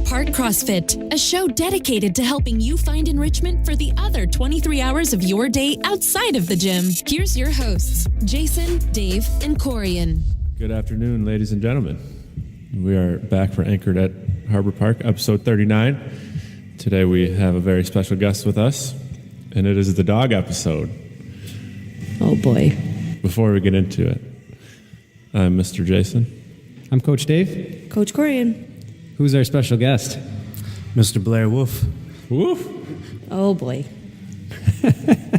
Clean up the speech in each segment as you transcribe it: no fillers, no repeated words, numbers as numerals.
Park CrossFit, a show dedicated to helping you find enrichment for the other 23 hours of your day outside of the gym. Here's your hosts, Jason, Dave, and Corian. Good afternoon, ladies and gentlemen. We are back for Anchored at Harbor Park, episode 39. Today we have a very special guest with us, and it is the dog episode. Oh boy. Before we get into it, I'm Mr. Jason. I'm Coach Dave. Coach Corian. Who's our special guest? Mr. Blair Wolf. Woof! Oh boy.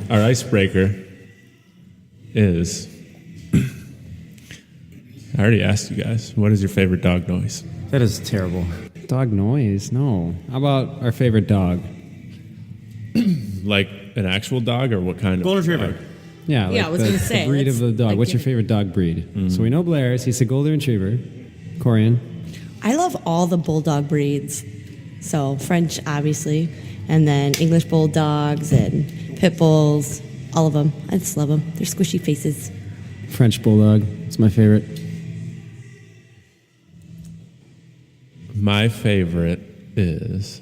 Our icebreaker is... I already asked you guys, what is your favorite dog noise? That is terrible. Dog noise? No. How about our favorite dog? Like an actual dog or what kind of Golden Retriever. dog? Yeah, Yeah, I was gonna say, the breed of the dog. like What's your give- favorite dog breed? So we know Blair's. He's a Golden Retriever. Corian. I love all the bulldog breeds. So French, obviously, and then English bulldogs and pit bulls. All of them. I just love them. They're squishy faces. French Bulldog. It's my favorite. My favorite is...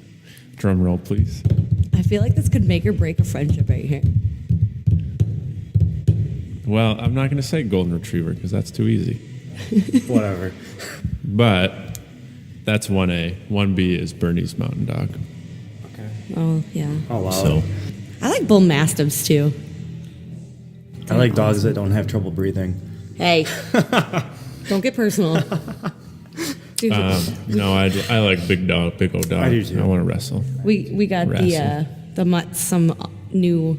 Drum roll, please. I feel like this could make or break a friendship right here. Well, I'm not going to say Golden Retriever because that's too easy. Whatever. But that's 1A. 1B is Bernese Mountain Dog. Okay. Oh yeah. Oh, wow. So, I like bull mastiffs too. I like dogs that don't have trouble breathing. Hey, don't get personal. Dude, no, I like big old dog. I do too. I want to wrestle. we got the mutt some new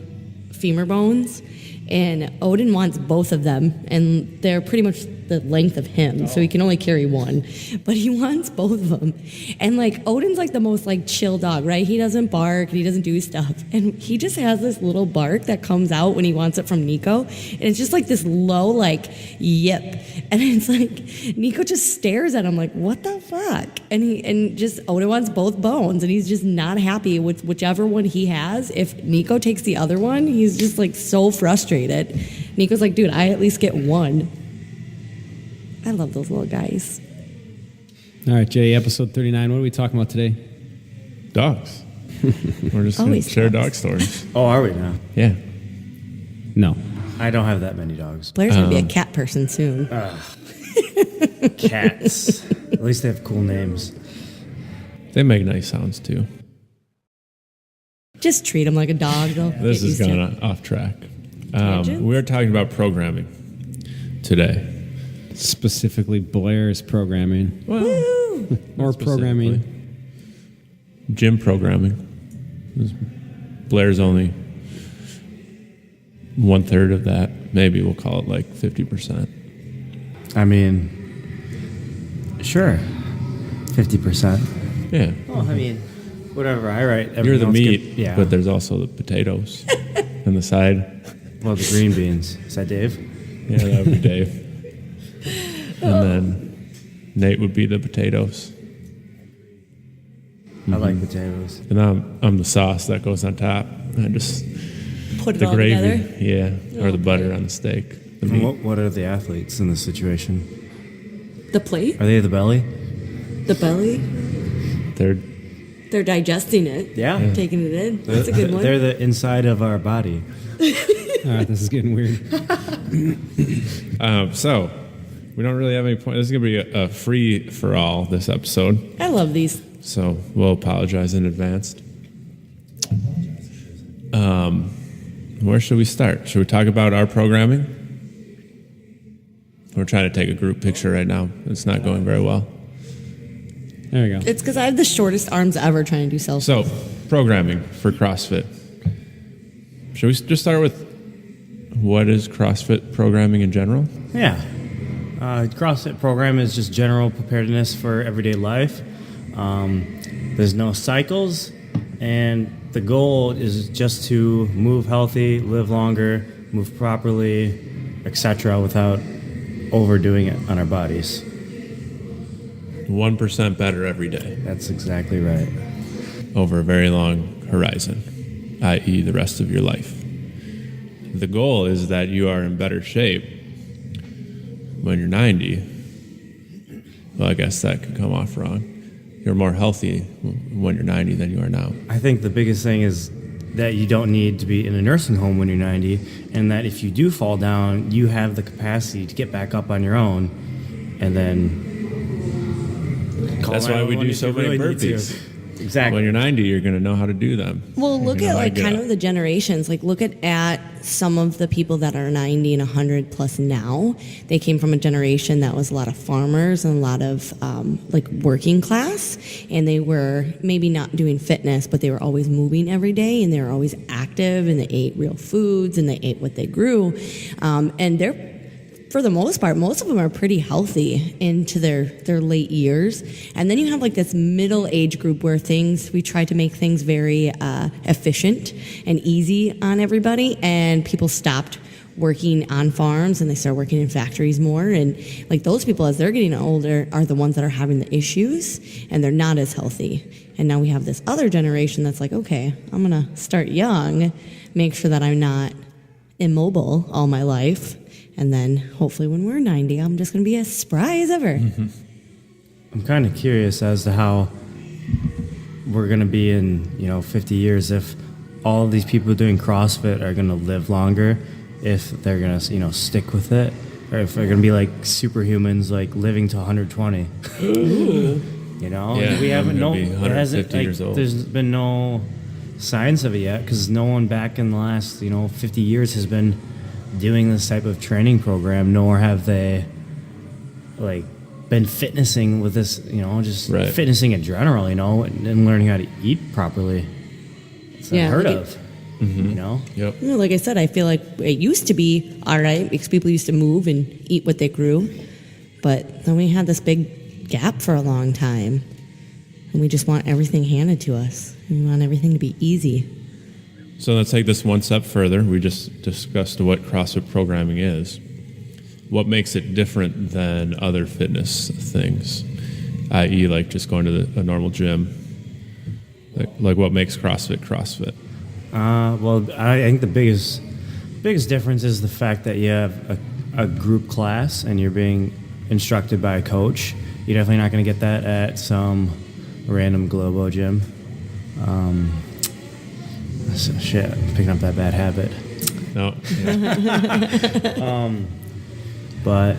femur bones, and Odin wants both of them, and they're pretty much the length of him, so he can only carry one, but he wants both of them. And like Odin's like the most like chill dog, right? He doesn't bark and he doesn't do stuff, and he just has this little bark that comes out when he wants it from Nico, and it's just like this low like yip, and it's like Nico just stares at him like, what the fuck? And just Odin wants both bones, and he's just not happy with whichever one he has. If Nico takes the other one, he's just like so frustrated. Nico's like, dude, I at least get one. I love those little guys. All right, Jay, episode 39. What are we talking about today? Dogs. We're just going to Always share dogs. dog stories. Oh, are we now? Yeah. No. I don't have that many dogs. Blair's gonna be a cat person soon. Cats. At least they have cool names. They make nice sounds too. Just treat him like a dog, though. This is going off track. We're talking about programming today. Specifically, Blair's programming. Well, Or programming. Gym programming. Blair's only 1/3 of that. Maybe we'll call it like 50%. I mean, sure. 50%. Yeah. Oh, I mean, whatever. I write. You're the meat, Yeah. but there's also the potatoes on the side. Well, the green beans. Is that Dave? Yeah, that would be Dave. And then Nate would be the potatoes. I like potatoes. And I'm the sauce that goes on top. I just Put it the all gravy, together. yeah, or the butter on the steak. The And meat. what are the athletes in this situation? The plate, Are they the belly? the belly. They're digesting it. Yeah. Taking it in. That's a good one. They're the inside of our body. All right, this is getting weird. So we don't really have any point. This is gonna be a free for all this episode. I love these. So we'll apologize in advance. Where should we start? Should we talk about our programming? We're trying to take a group picture right now. It's not going very well. There we go. It's because I have the shortest arms ever trying to do selfies. So, programming for CrossFit. Should we just start with what is CrossFit programming in general? Yeah. CrossFit program is just general preparedness for everyday life. There's no cycles, and the goal is just to move healthy, live longer, move properly, etc., without overdoing it on our bodies. 1% better every day That's exactly right. over a very long horizon, i.e. the rest of your life. The goal is that you are in better shape when you're 90. Well, I guess that could come off wrong. you're more healthy when you're 90 than you are now. I think the biggest thing is that you don't need to be in a nursing home when you're 90, and that if you do fall down, you have the capacity to get back up on your own, and then That's why we do so many burpees. Exactly. When you're 90, you're going to know how to do them. Well, look You're at gonna like get kind up. of the generations. Like look at some of the people that are 90 and 100 plus now. They came from a generation that was a lot of farmers and a lot of like working class, and they were maybe not doing fitness, but they were always moving every day, and they were always active, and they ate real foods, and they ate what they grew, and they're, for the most part, most of them are pretty healthy into their late years. And then you have like this middle age group where we try to make things very efficient and easy on everybody, and people stopped working on farms and they start working in factories more. And like those people, as they're getting older, are the ones that are having the issues, and they're not as healthy. And now we have this other generation that's like, okay, I'm gonna start young, make sure that I'm not immobile all my life, and then hopefully when we're 90, I'm just going to be as spry as ever. Mm-hmm. I'm kind of curious as to how we're going to be in 50 years if all of these people doing CrossFit are going to live longer, if they're going to stick with it, or if they're going to be like superhumans, like living to 120. Yeah, We haven't I'm gonna known. be It hasn't. 150 years old. There's been no signs of it yet, because no one back in the last 50 years has been doing this type of training program, nor have they like been fitnessing with this, just Right. fitnessing in general, and learning how to eat properly. It's unheard like of, Yep. Like I said, I feel like it used to be all right because people used to move and eat what they grew. But then we had this big gap for a long time, and we just want everything handed to us. We want everything to be easy. So let's take this one step further. We just discussed what CrossFit programming is. What makes it different than other fitness things, i.e. like just going to a normal gym? Like what makes CrossFit? Well, I think the biggest difference is the fact that you have a group class and you're being instructed by a coach. You're definitely not going to get that at some random Globo gym. Shit, I'm picking up that bad habit. No. Yeah. But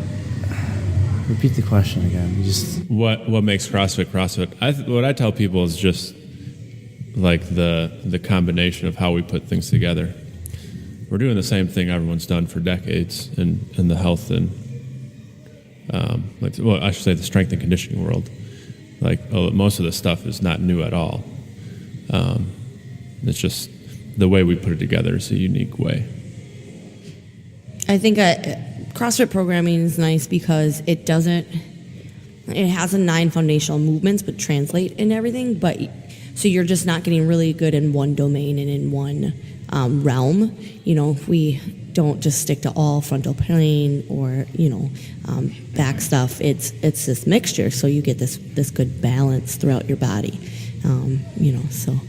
repeat the question again. What makes CrossFit? What I tell people is just like the combination of how we put things together. We're doing the same thing everyone's done for decades in the health and I should say the strength and conditioning world. Most of the stuff is not new at all. It's just the way we put it together is a unique way. I think CrossFit programming is nice because it has the 9 foundational movements but translate in everything, so you're just not getting really good in one domain and in one realm. We don't just stick to all frontal plane or back stuff. It's this mixture, so you get this good balance throughout your body. So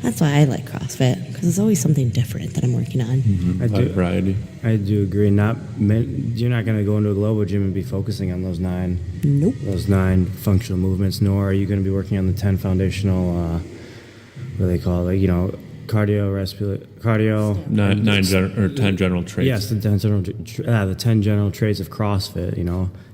that's why I like CrossFit, because there's always something different that I'm working on. Mm-hmm. Variety. I do agree. You're not going to go into a Globo gym and be focusing on those 9. Nope. Those 9 functional movements, nor are you going to be working on the 10 foundational. What do they call it? Cardio. 10 general traits. Yes, the 10 general traits of CrossFit.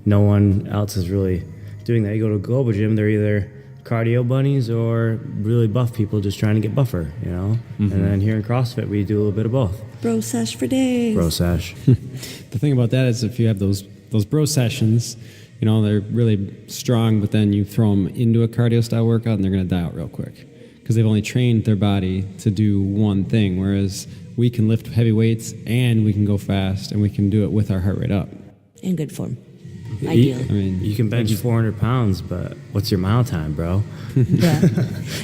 No one else is really doing that. You go to a Global gym, they're either cardio bunnies or really buff people just trying to get buffer. Mm-hmm. And then here in CrossFit, we do a little bit of both. Bro sesh for days. Bro sesh. The thing about that is if you have those bro sessions, they're really strong, but then you throw them into a cardio style workout and they're going to die out real quick because they've only trained their body to do one thing, whereas we can lift heavy weights and we can go fast and we can do it with our heart rate up. In good form. Ideally. You can bench 400 pounds, but what's your mile time, bro? Yeah.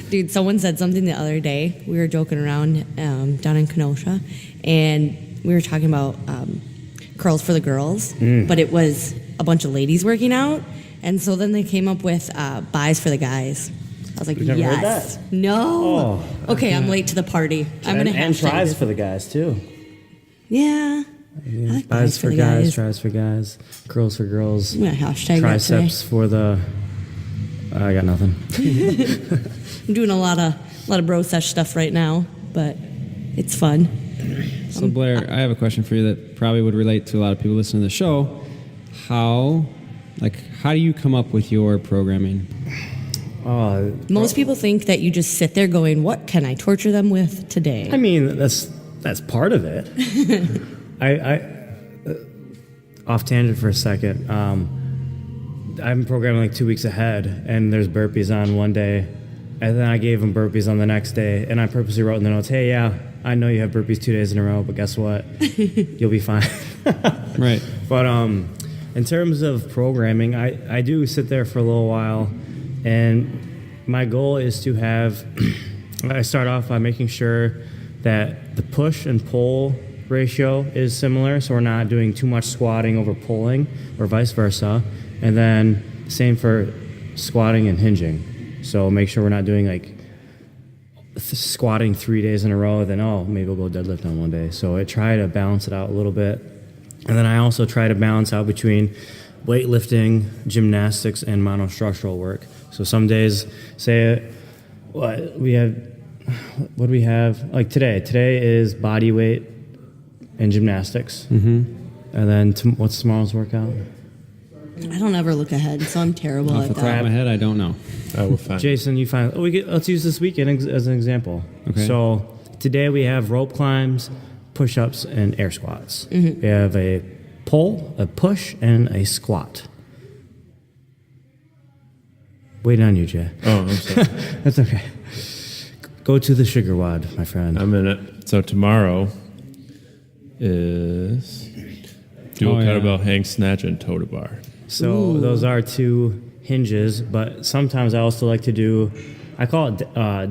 Dude, someone said something the other day. We were joking around down in Kenosha, and we were talking about curls for the girls, but it was a bunch of ladies working out, and so then they came up with buys for the guys. I was like, You've never heard yes. that? No. Oh, okay, I'm late to the party. I'm going to and hashtag tries this. for the guys, too. Yeah. I like Buys for the guys, tries for guys, curls for girls, I'm going to hashtag triceps that for the I got nothing. I'm doing a lot of bro sesh stuff right now, but it's fun. So Blair, I have a question for you that probably would relate to a lot of people listening to the show. How do you come up with your programming? Most people think that you just sit there going, what can I torture them with today? I mean, that's part of it. I off tangent for a second. I'm programming like 2 weeks ahead, and there's burpees on one day, and then I gave them burpees on the next day, and I purposely wrote in the notes, hey, yeah, I know you have burpees 2 days in a row, but guess what? You'll be fine. Right. But in terms of programming, I do sit there for a little while, and my goal is to have, I start off by making sure that the push and pull ratio is similar, so we're not doing too much squatting over pulling or vice versa. And then same for squatting and hinging. So make sure we're not doing like squatting 3 days in a row, then maybe we'll go deadlift on one day. So I try to balance it out a little bit. And then I also try to balance out between weightlifting, gymnastics, and monostructural work. So some days, what do we have? Like today. Today is body weight and gymnastics. Mm-hmm. And then what's tomorrow's workout? I don't ever look ahead, so I'm terrible Off at the top of that. my head, I don't know. We'll find. Jason, you find. Let's use this weekend as an example. Okay. So today we have rope climbs, push-ups, and air squats. Mm-hmm. We have a pull, a push, and a squat. Waiting on you, Jay. Oh, I'm sorry. That's okay. Go to the sugar wad, my friend. I'm in it. So tomorrow is dual kettlebell hang snatch and toe to bar. So those are two hinges, but sometimes I also like to do, I call it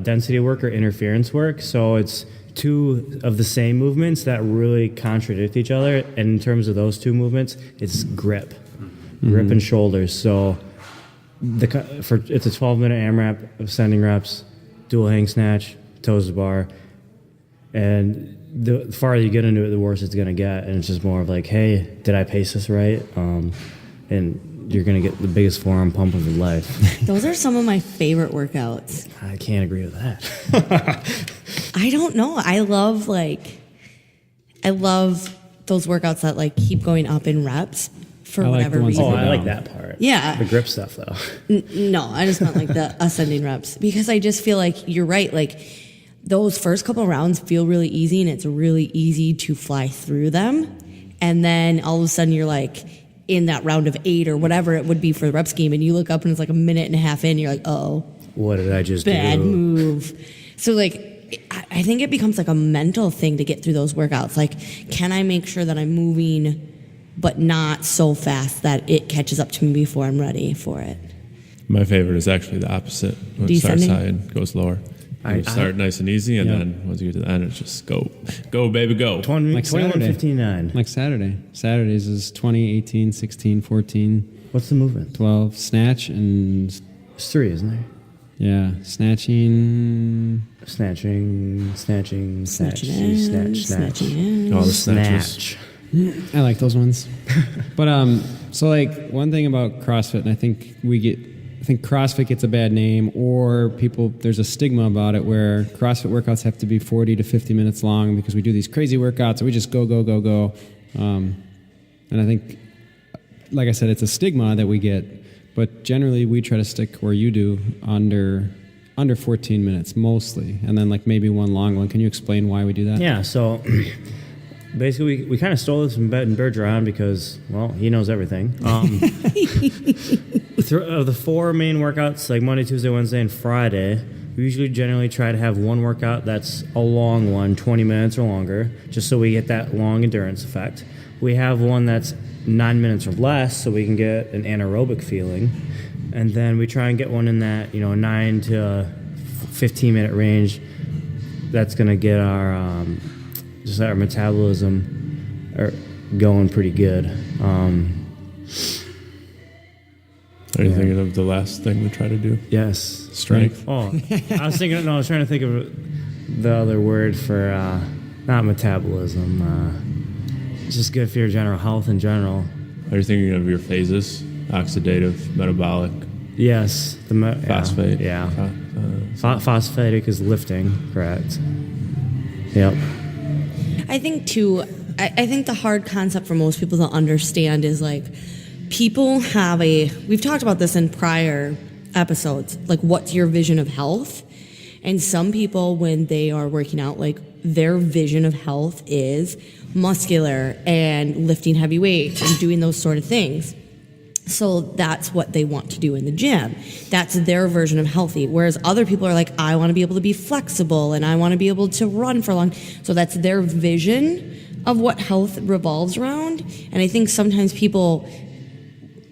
density work or interference work. So it's two of the same movements that really contradict each other. And in terms of those two movements, it's grip and shoulders. So it's a 12-minute AMRAP, ascending reps, dual hang snatch, toes to bar. And the farther you get into it, the worse it's going to get. And it's just more of like, hey, did I pace this right? And you're going to get the biggest forearm pump of your life. Those are some of my favorite workouts. I can't agree with that. I don't know. I love those workouts that like keep going up in reps for I like whatever the ones reason. Oh, that I go like down. that part. Yeah. The grip stuff, though. No, I just meant like the ascending reps because I just feel like you're right. Like those first couple rounds feel really easy and it's really easy to fly through them. And then all of a sudden you're like in that round of 8 or whatever it would be for the rep scheme. And you look up and it's like a minute and a half in. You're like, oh, What did I just bad do? move. So like, I think it becomes like a mental thing to get through those workouts. Like, can I make sure that I'm moving, but not so fast that it catches up to me before I'm ready for it? My favorite is actually the opposite. When it starts high and goes lower. You start nice and easy, and then once you get to the end, it's just go, baby, go. Like 21:59. Like Saturday. Saturdays is 20, 18, 16, 14, What's the movement? 12, snatch, and It's 3, isn't there? yeah, snatching. Snatching, snatch, Snatching snatch. in. All the snatches. Snatch. I like those ones. But so like one thing about CrossFit, and I think CrossFit gets a bad name, or there's a stigma about it where CrossFit workouts have to be 40 to 50 minutes long because we do these crazy workouts and we just go. And I think, like I said, it's a stigma that we get, but generally we try to stick where you do under 14 minutes mostly, and then like maybe one long one. Can you explain why we do that? Yeah, so basically we kind of stole this from Bergeron because, well, he knows everything. Of the 4 main workouts, like Monday, Tuesday, Wednesday, and Friday, we usually generally try to have one workout that's a long one, 20 minutes or longer, just so we get that long endurance effect. We have one that's 9 minutes or less, so we can get an anaerobic feeling. And then we try and get one in that 9 to 15 minute range. That's going to get our just our metabolism going pretty good. Are you thinking of the last thing we try to do? Yes. Strength. Oh, I was trying to think of the other word for not metabolism. It's just good for your general health in general. Are you thinking of your phases? Oxidative, metabolic, Yes. Phosphate. Yeah. Phosphatic is lifting, correct. Yep. I think too, I think the hard concept for most people to understand is like people have we've talked about this in prior episodes, like what's your vision of health? And some people, when they are working out, like their vision of health is muscular and lifting heavy weights and doing those sort of things. So that's what they want to do in the gym. That's their version of healthy. Whereas other people are like, I want to be able to be flexible and I want to be able to run for long. So that's their vision of what health revolves around. And I think sometimes people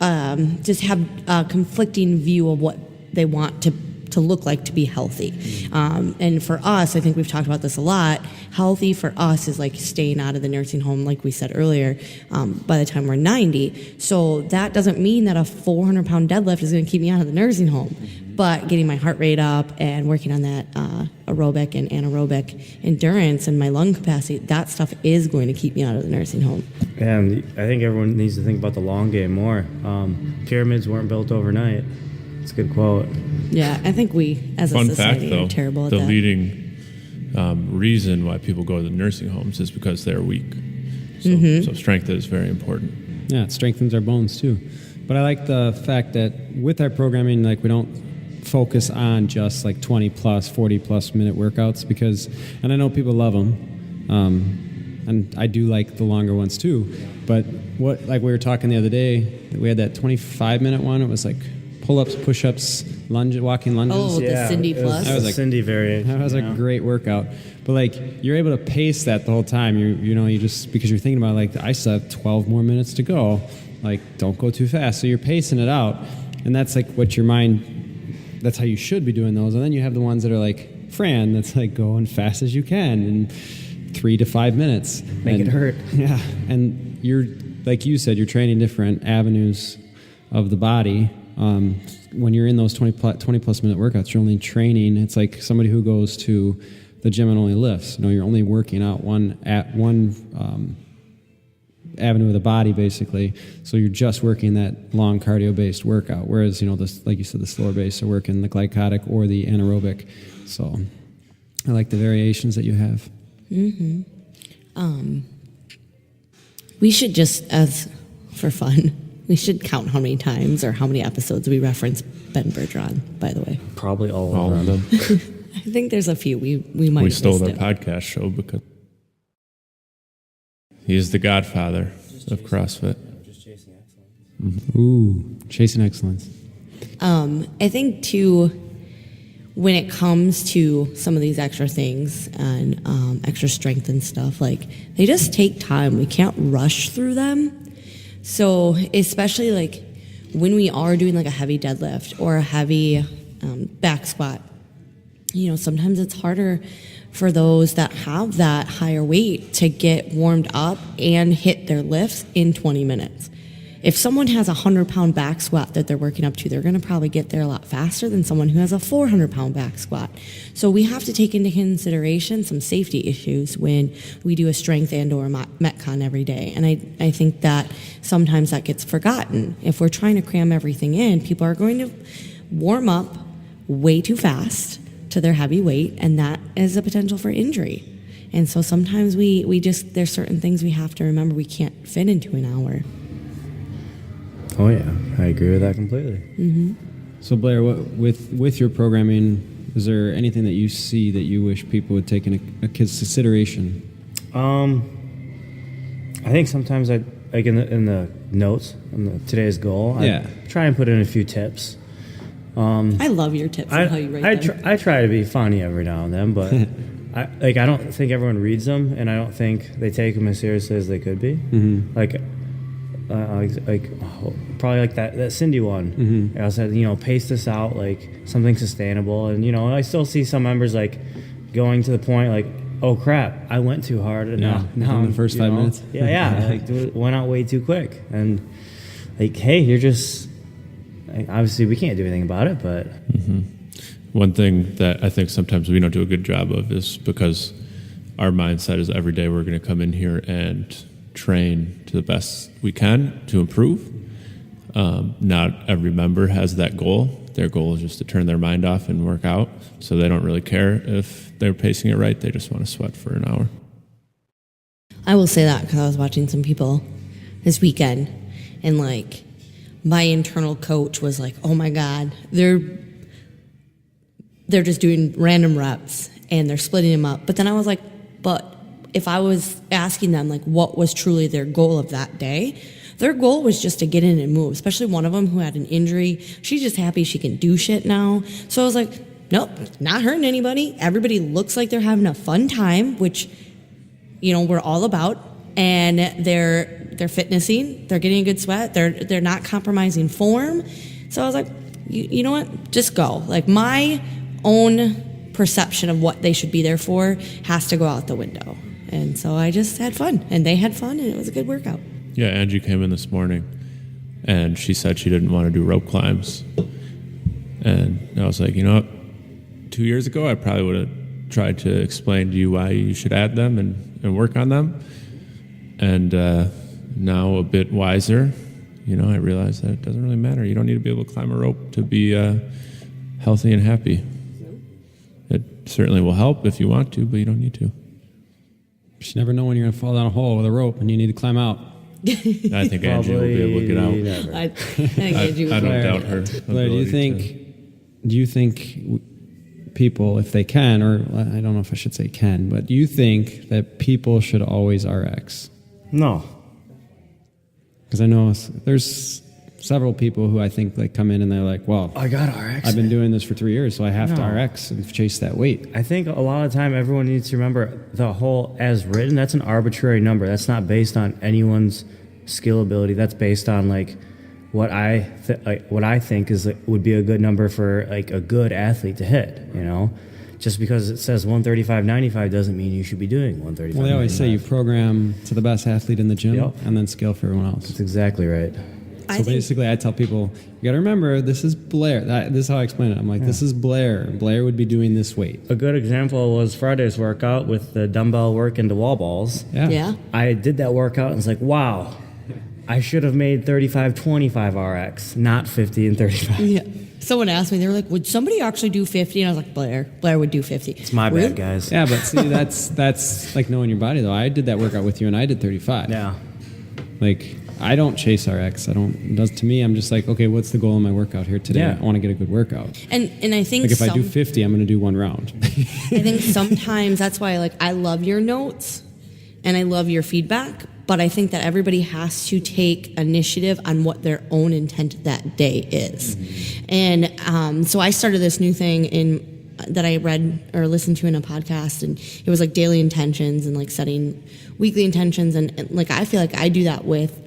just have a conflicting view of what they want to look like to be healthy. And for us, I think we've talked about this a lot, healthy for us is like staying out of the nursing home, like we said earlier, by the time we're 90. So that doesn't mean that a 400-pound deadlift is going to keep me out of the nursing home. But getting my heart rate up and working on that aerobic and anaerobic endurance and my lung capacity, that stuff is going to keep me out of the nursing home. And I think everyone needs to think about the long game more. Pyramids weren't built overnight. It's a good quote. Yeah, I think we, as a society, are terrible at that. The leading reason why people go to the nursing homes is because they're weak. So strength is very important. Yeah, it strengthens our bones too. But I like the fact that with our programming, like we don't focus on just like 20 plus, 40 plus minute workouts because, and I know people love them, and I do like the longer ones too. But what, like we were talking the other day, we had that 25-minute one. It was like pull-ups, push-ups, walking lunges. Oh, the Cindy Plus. That was a Cindy variant. That was a great workout. But like you're able to pace that the whole time. You just because you're thinking about like I still have 12 more minutes to go. Like don't go too fast. So you're pacing it out, and that's like what your mind. That's how you should be doing those. And then you have the ones that are like Fran. That's like going fast as you can in 3 to 5 minutes. Make it hurt. Yeah, and you're like you said, you're training different avenues of the body. When you're in those 20 plus minute workouts, you're only training. It's like somebody who goes to the gym and only lifts. You're only working out one avenue of the body, basically. So you're just working that long cardio-based workout. Whereas, this, like you said, the slower base are working the glycotic or the anaerobic. So I like the variations that you have. We should just, as for fun, we should count how many times or how many episodes we reference Ben Bergeron, by the way. Probably all of them. I think there's a few we might We have stole missed their it. podcast show because he is the godfather of CrossFit. Just chasing excellence. Ooh, chasing excellence. I think, too, when it comes to some of these extra things and extra strength and stuff, like, they just take time. We can't rush through them. So especially like when we are doing like a heavy deadlift or a heavy back squat, sometimes it's harder for those that have that higher weight to get warmed up and hit their lifts in 20 minutes. If someone has a 100-pound back squat that they're working up to, they're going to probably get there a lot faster than someone who has a 400-pound back squat. So we have to take into consideration some safety issues when we do a strength and or Metcon every day. And I think that sometimes that gets forgotten. If we're trying to cram everything in, people are going to warm up way too fast to their heavy weight, and that is a potential for injury. And so sometimes we just, there's certain things we have to remember we can't fit into an hour. Oh yeah, I agree with that completely. So Blair, with your programming, is there anything that you see that you wish people would take into consideration? I think sometimes I like in the notes on today's goal. I try and put in a few tips. I love your tips and how you write them. I try to be funny every now and then, but I don't think everyone reads them, and I don't think they take them as seriously as they could be. Probably like that Cindy one. I said, pace this out like something sustainable, and I still see some members like going to the point like, oh crap, I went too hard, and now in the first 5 minutes. Went out way too quick, and like, hey, you're just obviously we can't do anything about it, but one thing that I think sometimes we don't do a good job of is because our mindset is every day we're going to come in here and train to the best we can to improve. Not every member has that goal. Their goal is just to turn their mind off and work out. So they don't really care if they're pacing it right. They just want to sweat for an hour. I will say that because I was watching some people this weekend, and like my internal coach was like, "Oh my God, they're just doing random reps and they're splitting them up." But then I was like, "But if I was asking them like what was truly their goal of that day, their goal was just to get in and move." Especially one of them who had an injury. She's just happy she can do shit now. So I was like, "Nope, not hurting anybody. Everybody looks like they're having a fun time," which, you know, we're all about. And they're fitnessing. They're getting a good sweat. They're not compromising form. So I was like, you know what? Just go. Like my own perception of what they should be there for has to go out the window. And so I just had fun, and they had fun, and it was a good workout. Yeah, Angie came in this morning, and she said she didn't want to do rope climbs. And I was like, you know what? 2 years ago, I probably would have tried to explain to you why you should add them and work on them. And now a bit wiser, you know, I realize that it doesn't really matter. You don't need to be able to climb a rope to be healthy and happy. It certainly will help if you want to, but you don't need to. You never know when you're going to fall down a hole with a rope and you need to climb out. I think Angie will be able to get out. I think Angie I was don't doubt her. Blair, do you think people, if they can, or I don't know if I should say can, but do you think that people should always RX? No. Because I know there's several people who I think like come in and they're like, well, I got RX. I've been doing this for 3 years, so I have to No. RX and chase that weight. I think a lot of the time everyone needs to remember the whole as written, that's an arbitrary number. That's not based on anyone's skill ability. That's based on like what I think is would be a good number for like a good athlete to hit, you know? Just because it says 135.95 doesn't mean you should be doing 135.95. Well, they always say you program to the best athlete in the gym Yep. and then scale for everyone else. That's exactly right. So basically, I tell people, you got to remember, this is Blair. This is how I explain it. I'm like, this is Blair. Blair would be doing this weight. A good example was Friday's workout with the dumbbell work into wall balls. Yeah. I did that workout and was like, wow, I should have made 35.25 RX, not 50 and 35. Yeah. Someone asked me, they were like, would somebody actually do 50? And I was like, Blair would do 50. It's my Really? bad, guys. Yeah, but see, that's like knowing your body, though. I did that workout with you, and I did 35. Yeah. Like, I don't chase RX. To me, I'm just like, okay, what's the goal of my workout here today? Yeah. I want to get a good workout. And I think Like, if I do 50, I'm going to do one round. I think sometimes that's why like I love your notes and I love your feedback, but I think that everybody has to take initiative on what their own intent that day is. Mm-hmm. And so I started this new thing that I read or listened to in a podcast, and it was like daily intentions and like setting weekly intentions, and like I feel like I do that with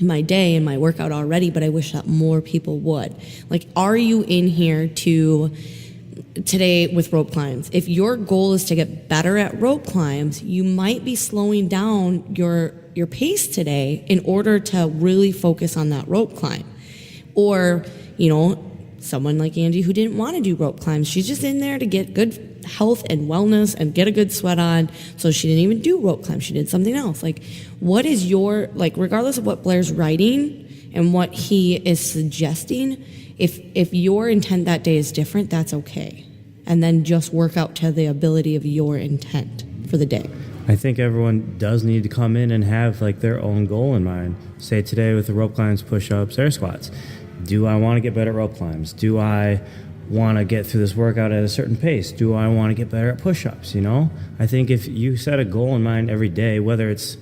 my day and my workout already, but I wish that more people would. Like, are you in here today with rope climbs? If your goal is to get better at rope climbs, you might be slowing down your pace today in order to really focus on that rope climb. Or, you know, someone like Angie who didn't want to do rope climbs, she's just in there to get good health and wellness and get a good sweat on, so she didn't even do rope climbs, she did something else. Like, what is your, like, regardless of what Blair's writing and what he is suggesting, if your intent that day is different, that's okay. And then just work out to the ability of your intent for the day. I think everyone does need to come in and have like their own goal in mind. Say today with the rope climbs, push-ups, air squats. Do I want to get better at rope climbs? Do I want to get through this workout at a certain pace? Do I want to get better at push-ups, you know? I think if you set a goal in mind every day, whether it's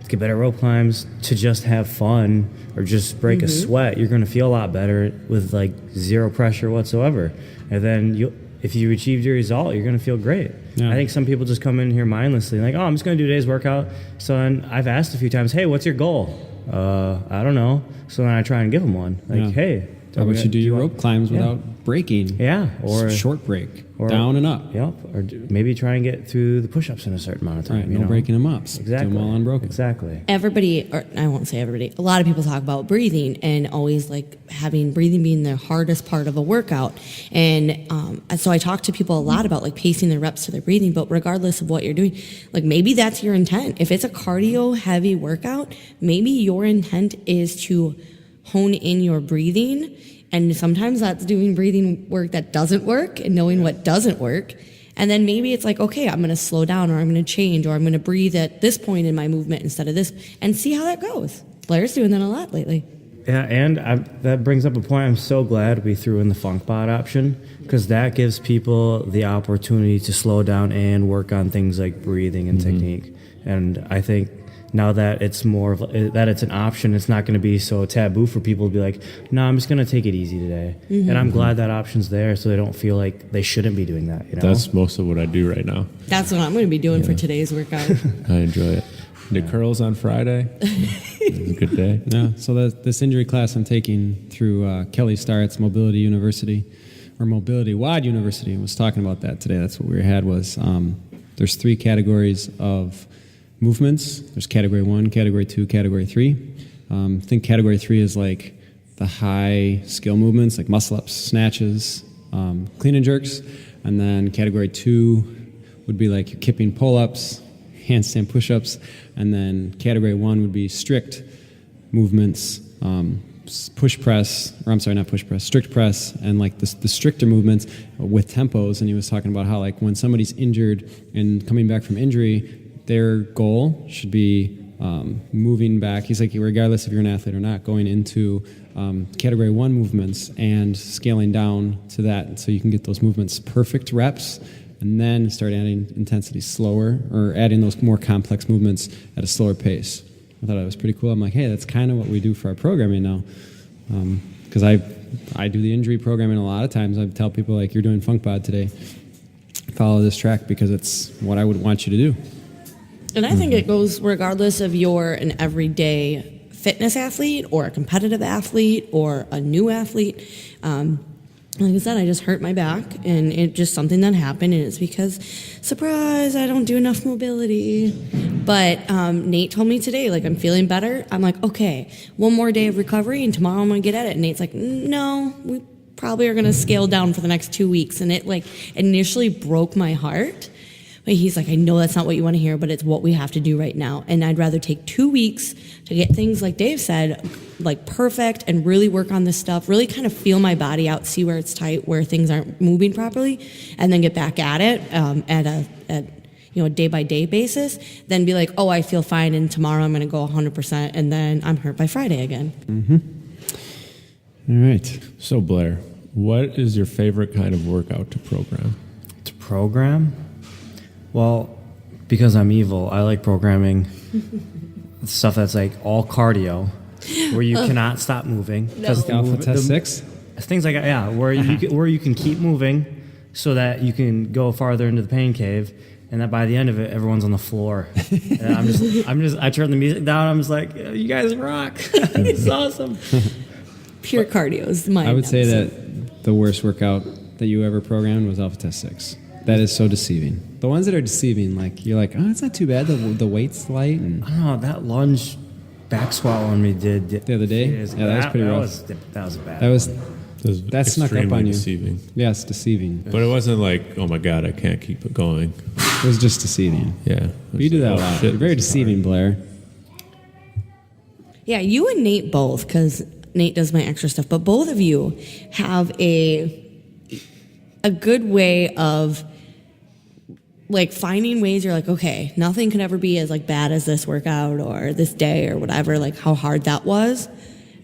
to get better at rope climbs, to just have fun, or just break a sweat, you're going to feel a lot better with like zero pressure whatsoever. And then if you achieved your result, you're going to feel great. Yeah. I think some people just come in here mindlessly, like, oh, I'm just going to do today's workout. So then I've asked a few times, hey, what's your goal? I don't know. So then I try and give them one. Like, hey. How about you do your rope climbs without breaking? Yeah. Or short break. Or down and up. Yep. Or maybe try and get through the push-ups in a certain amount of time. Right, no breaking them up. Exactly. Do them all unbroken. Exactly. Everybody, or I won't say everybody, a lot of people talk about breathing and always like having breathing being the hardest part of a workout. And so I talk to people a lot about like pacing their reps to their breathing, but regardless of what you're doing, like maybe that's your intent. If it's a cardio heavy workout, maybe your intent is to hone in your breathing. And sometimes that's doing breathing work that doesn't work and knowing what doesn't work. And then maybe it's like, okay, I'm going to slow down, or I'm going to change, or I'm going to breathe at this point in my movement instead of this, and see how that goes. Blair's doing that a lot lately. Yeah, and that brings up a point. I'm so glad we threw in the funk pod option, because that gives people the opportunity to slow down and work on things like breathing and technique. And I think now that it's more of that it's an option, it's not going to be so taboo for people to be like, no, I'm just going to take it easy today. And I'm glad that option's there, so they don't feel like they shouldn't be doing that. You know? That's most of what I do right now. That's what I'm going to be doing for today's workout. I enjoy it. Did curls on Friday. It was a good day. Yeah. So this injury class I'm taking through Kelly Starrett's Mobility University, or Mobility WOD University, was talking about that today. That's what we had was there's 3 categories of movements. There's category 1, category 2, category 3. I think category 3 is like the high skill movements, like muscle ups, snatches, clean and jerks. And then category 2 would be like your kipping pull-ups, handstand push-ups. And then category 1 would be strict movements, push press, or I'm sorry, not push press, strict press, and like the stricter movements with tempos. And he was talking about how like when somebody's injured and coming back from injury, their goal should be moving back. He's like, regardless if you're an athlete or not, going into category 1 movements and scaling down to that, so you can get those movements perfect reps, and then start adding intensity slower, or adding those more complex movements at a slower pace. I thought that was pretty cool. I'm like, hey, that's kind of what we do for our programming now, because I do the injury programming a lot of times. I tell people like, you're doing funk pod today, follow this track because it's what I would want you to do. And I think it goes regardless of you're an everyday fitness athlete or a competitive athlete or a new athlete. Like I said, I just hurt my back, and it's just something that happened, and it's because, surprise, I don't do enough mobility. But Nate told me today, like, I'm feeling better. I'm like, okay, one more day of recovery, and tomorrow I'm going to get at it. And Nate's like, no, we probably are going to scale down for the next 2 weeks. And it, like, initially broke my heart. But he's like, I know that's not what you want to hear, but it's what we have to do right now. And I'd rather take 2 weeks to get things, like Dave said, like perfect, and really work on this stuff, really kind of feel my body out, see where it's tight, where things aren't moving properly, and then get back at it at a day-by-day basis, then be like, oh, I feel fine, and tomorrow I'm going to go 100%, and then I'm hurt by Friday again. All right. So, Blair, what is your favorite kind of workout to program? To program? Well, because I'm evil, I like programming stuff that's like all cardio, where you cannot stop moving. Alpha Test 6? Things like that, yeah, where you can keep moving so that you can go farther into the pain cave, and that by the end of it, everyone's on the floor. And I turn the music down. I'm just like, you guys rock. It's awesome. Pure cardio is my I would say that the worst workout that you ever programmed was Alpha Test 6. That is so deceiving. The ones that are deceiving, like, you're like, oh, it's not too bad. The weight's light. And I don't know, that lunge back squat one we did the other day? Yeah, that was pretty rough. That was a bad That snuck up on you. Deceiving. Yes, deceiving. But it wasn't like, oh my God, I can't keep it going. It was just deceiving. Yeah. But you do that a lot. You're very deceiving, Blair. Yeah, you and Nate both, because Nate does my extra stuff, but both of you have a good way of like finding ways you're like, okay, nothing could ever be as like bad as this workout or this day or whatever, like how hard that was.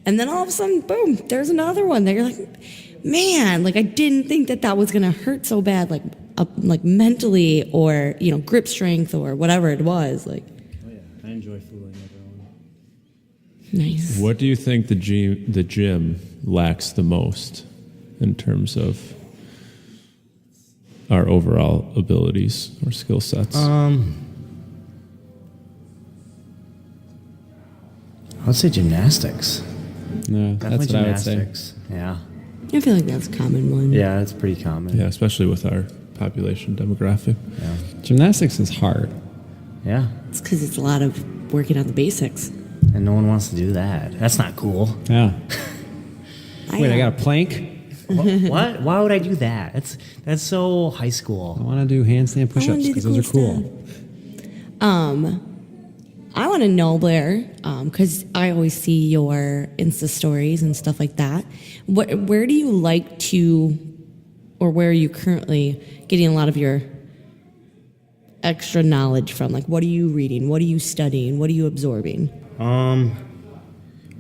And then all of a sudden, boom, there's another one that you're like, man, like I didn't think that was going to hurt so bad, like mentally, or, grip strength or whatever it was. Like, Oh yeah, I enjoy fooling everyone. Nice. What do you think the gym lacks the most in terms of our overall abilities or skill sets? I would say gymnastics. No, that's what I would say. Gymnastics. Yeah. I feel like that's a common one. Yeah, that's pretty common. Yeah, especially with our population demographic. Yeah. Gymnastics is hard. Yeah. It's because it's a lot of working on the basics. And no one wants to do that. That's not cool. Yeah. Wait, I got a plank? What? Why would I do that? That's so high school. I want to do handstand push-ups because those are cool. I want to know, Blair, because I always see your Insta stories and stuff like that. Where do you like to, or where are you currently getting a lot of your extra knowledge from? Like, what are you reading? What are you studying? What are you absorbing?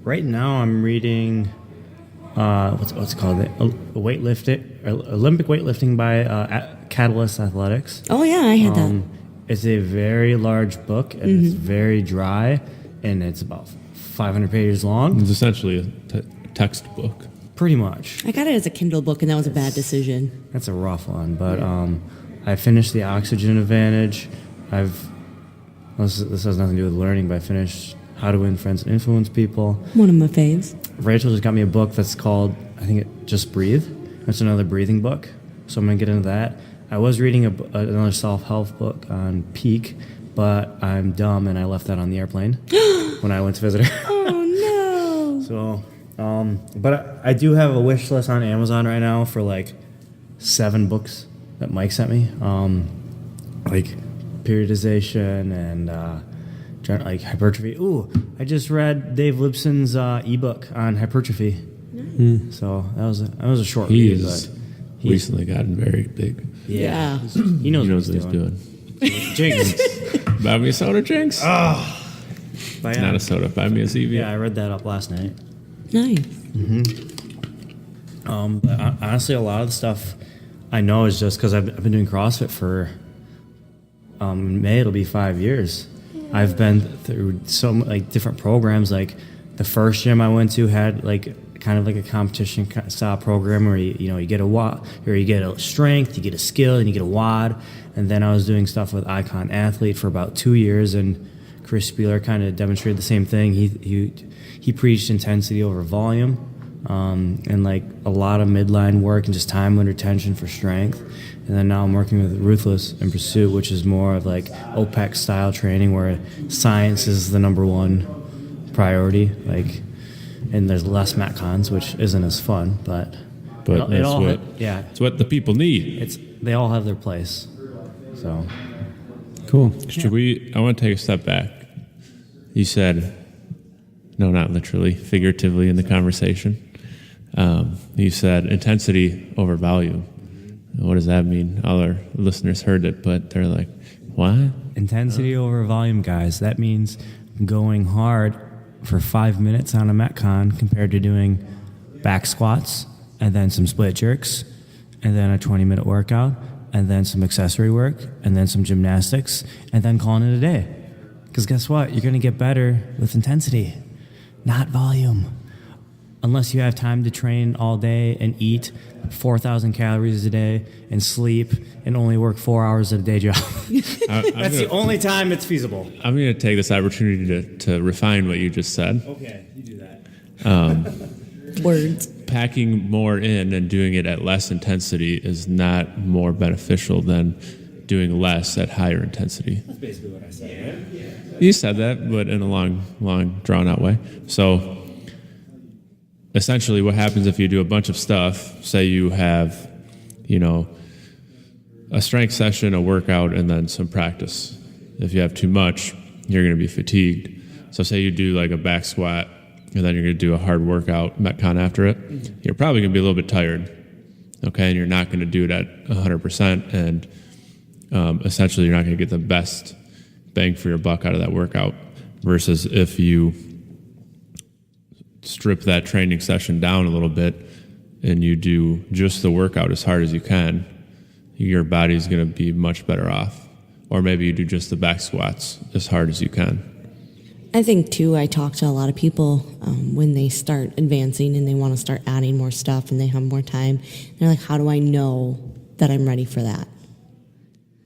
Right now I'm reading what's it called? Olympic weightlifting by Catalyst Athletics. Oh yeah, I had that. It's a very large book, and it's very dry, and it's about 500 pages long. It's essentially a textbook. Pretty much. I got it as a Kindle book, and that was a bad decision. That's a rough one, but I finished The Oxygen Advantage. This has nothing to do with learning, but I finished How to Win Friends and Influence People. One of my faves. Rachel just got me a book that's called, I think, Just Breathe. It's another breathing book, so I'm going to get into that. I was reading another self-help book on Peak, but I'm dumb and I left that on the airplane when I went to visit her. Oh, no. So, but I do have a wish list on Amazon right now for like 7 books that Mike sent me, like periodization and like hypertrophy. Ooh, I just read Dave Lipson's ebook on hypertrophy. So that was a short read, but he's recently gotten very big. Yeah. He knows what he's doing. Jinx. Buy me a soda, Jinx. Oh. Not a soda. Buy me a ZV. Yeah, I read that up last night. Nice. But honestly, a lot of the stuff I know is just because I've been doing CrossFit for in May it'll be 5 years. I've been through so like different programs. Like the first gym I went to had like kind of like a competition style program where you get a WOD, or you get a strength, you get a skill, and you get a WOD. And then I was doing stuff with Icon Athlete for about 2 years, and Chris Spieler kind of demonstrated the same thing. He preached intensity over volume, and like a lot of midline work and just time under tension for strength. And then now I'm working with Ruthless and Pursuit, which is more of like OPEC style training where science is the number one priority. Like, and there's less Metcons, which isn't as fun, but it's what the people need. They all have their place. So Cool. I want to take a step back. You said, no, not literally, figuratively in the conversation. You said intensity over volume. What does that mean? All our listeners heard it, but they're like, what? Intensity over volume, guys. That means going hard for 5 minutes on a Metcon compared to doing back squats and then some split jerks and then a 20-minute workout and then some accessory work and then some gymnastics and then calling it a day. Because guess what? You're going to get better with intensity, not volume. Unless you have time to train all day and eat 4,000 calories a day and sleep and only work 4 hours at a day job. That's the only time it's feasible. I'm going to take this opportunity to refine what you just said. Okay, you do that. Words. Packing more in and doing it at less intensity is not more beneficial than doing less at higher intensity. That's basically what I said. You said that, but in a long, drawn-out way. So essentially what happens if you do a bunch of stuff, say you have, a strength session, a workout, and then some practice. If you have too much, you're going to be fatigued. So say you do like a back squat, and then you're going to do a hard workout, Metcon after it, you're probably going to be a little bit tired, okay? And you're not going to do it at 100%, and essentially you're not going to get the best bang for your buck out of that workout, versus if you strip that training session down a little bit and you do just the workout as hard as you can, your body's going to be much better off. Or maybe you do just the back squats as hard as you can. I think, too, I talk to a lot of people when they start advancing and they want to start adding more stuff and they have more time. They're like, how do I know that I'm ready for that?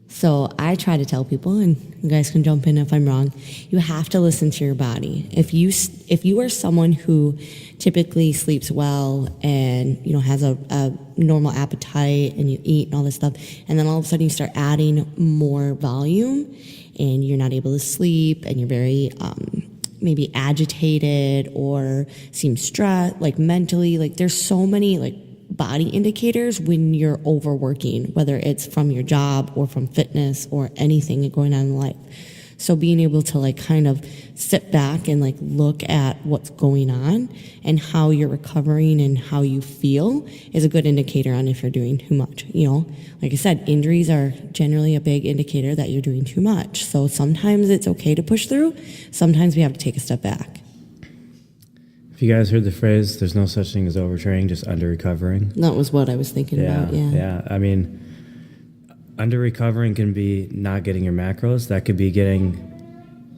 So I try to tell people, and you guys can jump in if I'm wrong, you have to listen to your body. If you are someone who typically sleeps well and has a normal appetite and you eat and all this stuff, and then all of a sudden you start adding more volume and you're not able to sleep and you're very maybe agitated or seem stressed, like mentally, like there's so many like body indicators when you're overworking, whether it's from your job or from fitness or anything going on in life. So being able to like kind of sit back and like look at what's going on and how you're recovering and how you feel is a good indicator on if you're doing too much. You know, like I said, injuries are generally a big indicator that you're doing too much. So sometimes it's okay to push through. Sometimes we have to take a step back. If you guys heard the phrase, there's no such thing as overtraining, just under-recovering. That was what I was thinking about, yeah. Yeah, I mean, under-recovering can be not getting your macros. That could be getting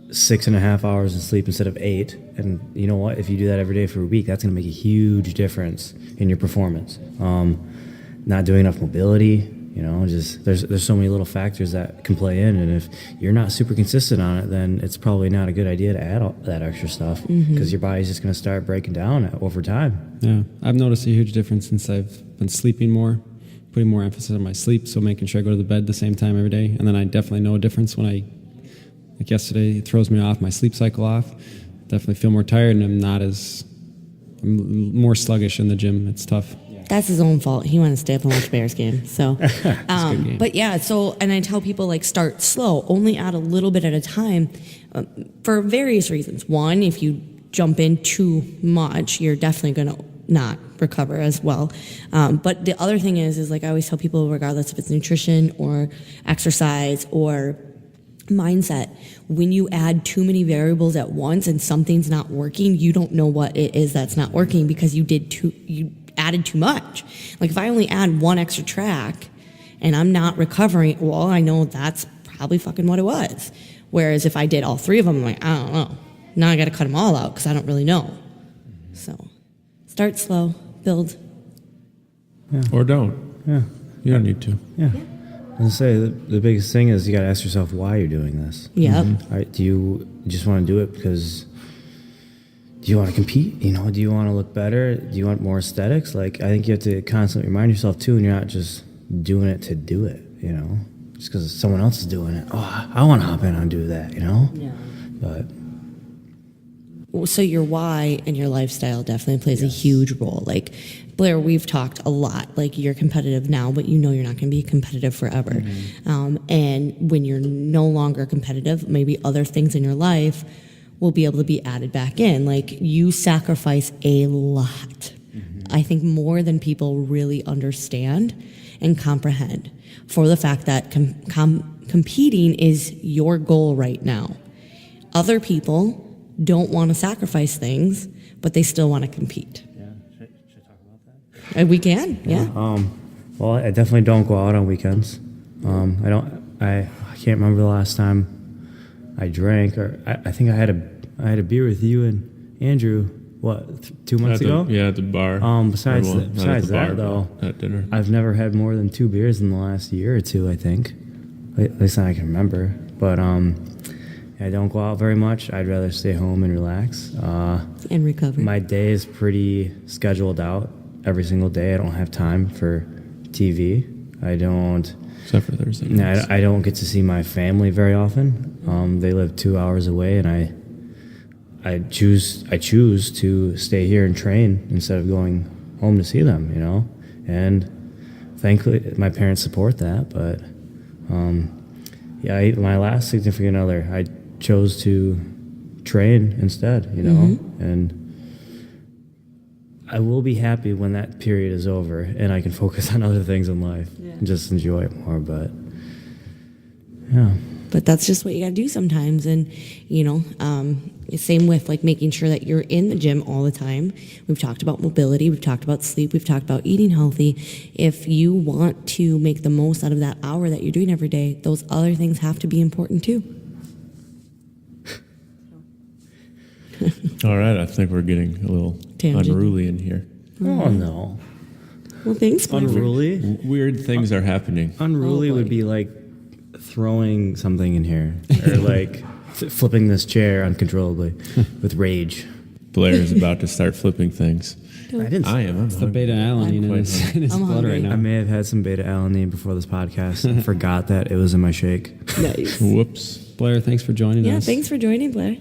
6.5 hours of sleep instead of 8. And you know what? If you do that every day for a week, that's going to make a huge difference in your performance. Not doing enough mobility, you know, just there's so many little factors that can play in. And if you're not super consistent on it, then it's probably not a good idea to add all that extra stuff because your body's just going to start breaking down over time. Yeah, I've noticed a huge difference since I've been sleeping more, putting more emphasis on my sleep, so making sure I go to the bed the same time every day. And then I definitely know a difference when like yesterday, it throws me off, my sleep cycle off. Definitely feel more tired, and I'm more sluggish in the gym. It's tough. That's his own fault. He wanted to stay up and watch Bears game. So, game. But yeah, and I tell people like start slow, only add a little bit at a time for various reasons. One, if you jump in too much, you're definitely going to not recover as well. But the other thing is like I always tell people, regardless if it's nutrition or exercise or mindset, when you add too many variables at once and something's not working, you don't know what it is that's not working because you added too much. Like if I only add one extra track and I'm not recovering, well, I know that's probably fucking what it was. Whereas if I did all three of them, I'm like, I don't know. Now I got to cut them all out because I don't really know. So start slow, build. Yeah. Or don't. Yeah. You don't need to. Yeah. I was going to say, the biggest thing is you got to ask yourself why you're doing this. Yep. All right, do you just want to do it because... Do you want to compete? You know, do you want to look better? Do you want more aesthetics? Like, I think you have to constantly remind yourself, too, and you're not just doing it to do it, you know? Just because someone else is doing it. Oh, I want to hop in and do that, you know? Yeah. But... So your why and your lifestyle definitely plays a huge role. Like, Blair, we've talked a lot. Like, you're competitive now, but you know you're not going to be competitive forever. And when you're no longer competitive, maybe other things in your life will be able to be added back in. Like, you sacrifice a lot. I think more than people really understand and comprehend for the fact that competing is your goal right now. Other people don't want to sacrifice things, but they still want to compete. Yeah, should I talk about that? We can, yeah. Well, I definitely don't go out on weekends. I can't remember the last time I drank, or I think I had a beer with you and Andrew. What, 2 months ago? Yeah, at the bar. Besides Not at the bar, that, though, at dinner. I've never had more than 2 beers in the last year or two. I think, at least I can remember. But I don't go out very much. I'd rather stay home and relax. And recover. My day is pretty scheduled out every single day. I don't have time for TV. Except for Thursday. I don't get to see my family very often. They live 2 hours away, and I choose to stay here and train instead of going home to see them, you know. And thankfully, my parents support that. But my last significant other, I chose to train instead, you know. And I will be happy when that period is over and I can focus on other things in life and just enjoy it more. But yeah. But that's just what you got to do sometimes. And, you know, same with like making sure that you're in the gym all the time. We've talked about mobility. We've talked about sleep. We've talked about eating healthy. If you want to make the most out of that hour that you're doing every day, those other things have to be important too. All right, I think we're getting a little Tangent. unruly in here. Oh, no. Well, thanks, Blair. Unruly? Weird things are happening. Unruly would be like throwing something in here or like flipping this chair uncontrollably with rage. Blair is about to start flipping things. I am. It's the beta alanine in his I'm blood right hungry. now. I may have had some beta alanine before this podcast and forgot that it was in my shake. Nice. Whoops. Blair, thanks for joining Yeah, us. thanks for joining, Blair.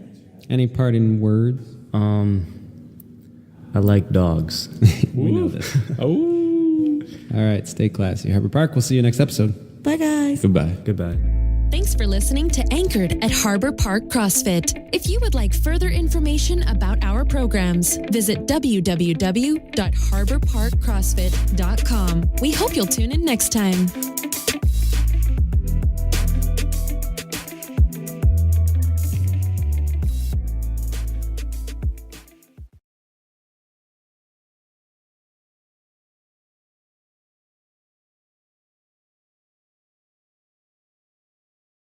Any parting words? I like dogs. We know this. Oh. All right, stay classy. Harbor Park, we'll see you next episode. Bye, guys. Goodbye. Goodbye. Thanks for listening to Anchored at Harbor Park CrossFit. If you would like further information about our programs, visit www.harborparkcrossfit.com. We hope you'll tune in next time.